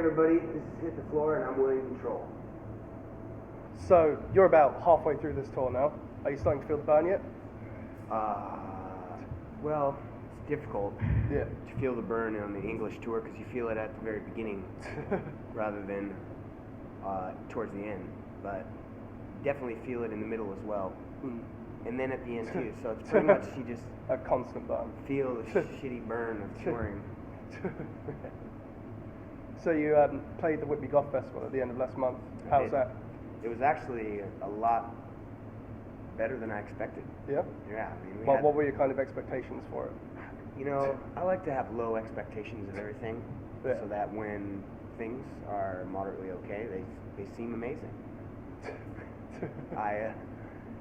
everybody, this is Hit the Floor and I'm William Control. So, you're about halfway through this tour now. Are you starting to feel the burn yet? Well, it's difficult Yeah. to feel the burn on the English tour because you feel it at the very beginning rather than towards the end. But definitely feel it in the middle as well. And then at the end too. So it's pretty much you just a constant burn. Feel the shitty burn of touring. So you played the Whitby Goth Festival at the end of last month. How was that? It was actually a lot better than I expected. Yeah? Yeah. I mean, what were your kind of expectations for it? You know, I like to have low expectations of everything, so that when things are moderately okay, they seem amazing.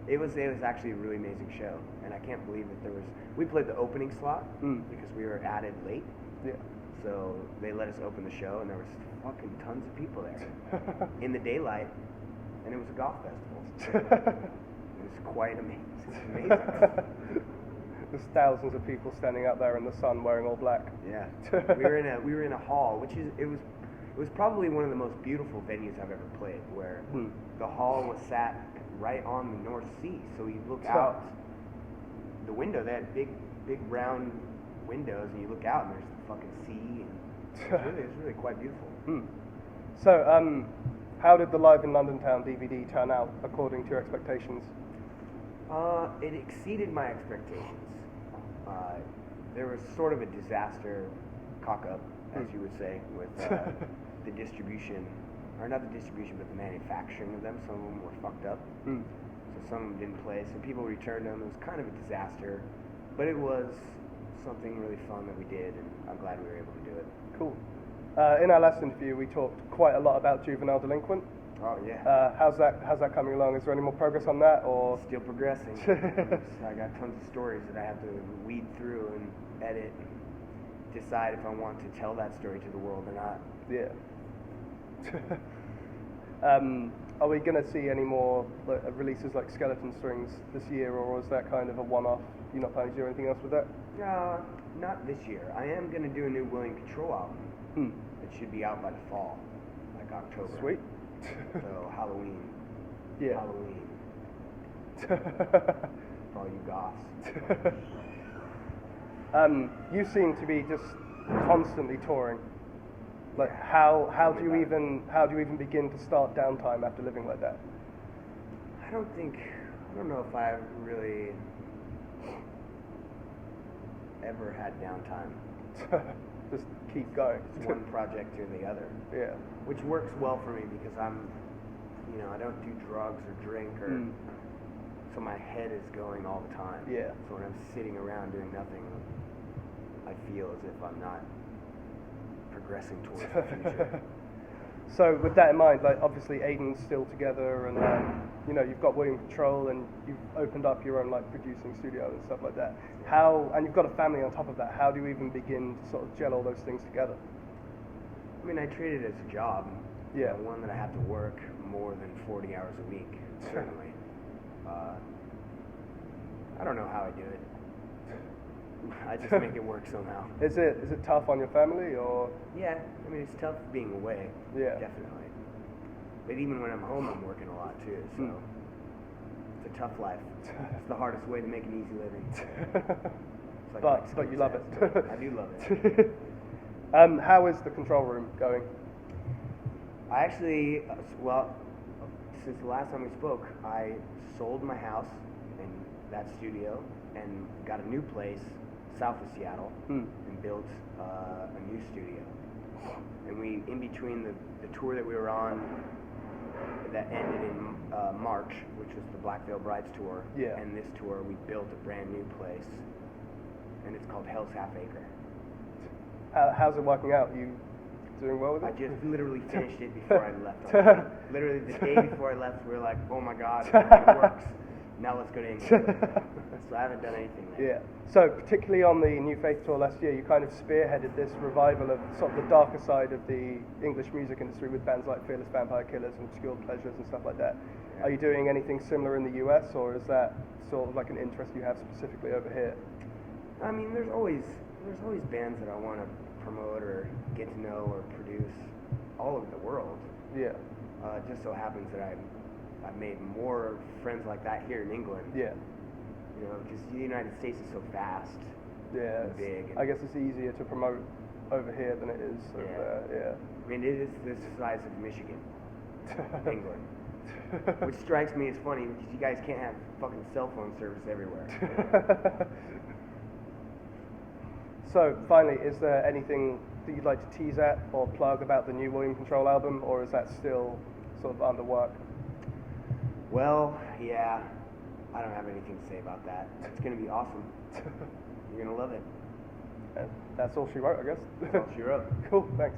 It was actually a really amazing show, and I can't believe that we played the opening slot because we were added late. Yeah. So they let us open the show, and there was fucking tons of people there in the daylight, and it was a goth festival. It was quite amazing. There's thousands of people standing out there in the sun wearing all black. Yeah. we were in a hall, which it was probably one of the most beautiful venues I've ever played, where the hall was sat right on the North Sea, so you look out the window. They had big round windows, and you look out, and there's the fucking sea, and it's really quite beautiful. So, how did the Live in London Town DVD turn out according to your expectations? It exceeded my expectations. There was sort of a disaster cock-up, as you would say, with the distribution. Or not the distribution, but the manufacturing of them. Some of them were fucked up. So some of them didn't play. So people returned them. It was kind of a disaster. But it was something really fun that we did, and I'm glad we were able to do it. Cool. In our last interview, we talked quite a lot about Juvenile Delinquent. Oh, yeah. How's that coming along? Is there any more progress on that, or? Still progressing. I got tons of stories that I have to weed through and edit and decide if I want to tell that story to the world or not. Yeah. Are we going to see any more releases like Skeleton Strings this year, or was that kind of a one-off? You're not planning to do anything else with that? Not this year. I am going to do a new William Control album. It should be out by the fall, like October. Sweet. So Halloween. Yeah. Halloween. For all you goths. You seem to be just constantly touring. Like how do you even begin to start downtime after living like that? I don't know if I've really ever had downtime. Just keep going. One project or the other. Yeah. Which works well for me because I don't do drugs or drink so my head is going all the time. Yeah. So when I'm sitting around doing nothing, I feel as if I'm not progressing towards the future. So with that in mind, like obviously Aiden's still together, and you've got William Control, and you've opened up your own like producing studio and stuff like that. And you've got a family on top of that. How do you even begin to sort of gel all those things together? I mean, I treat it as a job. Yeah. One that I have to work more than 40 hours a week, certainly. I don't know how I do it. I just make it work somehow. Is it tough on your family, or? Yeah, I mean, it's tough being away. Yeah. Definitely. But even when I'm home, I'm working a lot too, so it's a tough life. It's the hardest way to make an easy living. Like but you love it. I do love it. How is the control room going? I actually, since the last time we spoke, I sold my house and that studio and got a new place south of Seattle and built a new studio. And we, in between the tour that we were on that ended in March, which was the Black Veil Brides tour, and this tour, we built a brand new place, and it's called Hell's Half Acre. How's it working out? You doing well with it? I just literally finished it before I left. Literally the day before I left, we were like, oh my god, it works. Now let's go to England. So I haven't done anything there. Yeah. So particularly on the New Faith tour last year, you kind of spearheaded this revival of sort of the darker side of the English music industry with bands like Fearless Vampire Killers and Obscure Pleasures and stuff like that. Yeah. Are you doing anything similar in the US, or is that sort of like an interest you have specifically over here? I mean, there's always bands that I want to promote or get to know or produce. all over the world. Yeah. It just so happens that I've made more friends like that here in England. Yeah. You know, because the United States is so vast. Yeah. And big. And I guess it's easier to promote over here than it is over there. Yeah. I mean, it is the size of Michigan, England. Which strikes me as funny because you guys can't have fucking cell phone service everywhere. So, finally, is there anything that you'd like to tease at or plug about the new Volume Control album, or is that still sort of under work? Well, yeah, I don't have anything to say about that. It's going to be awesome. You're going to love it. And that's all she wrote, I guess. That's all she wrote. Cool, thanks.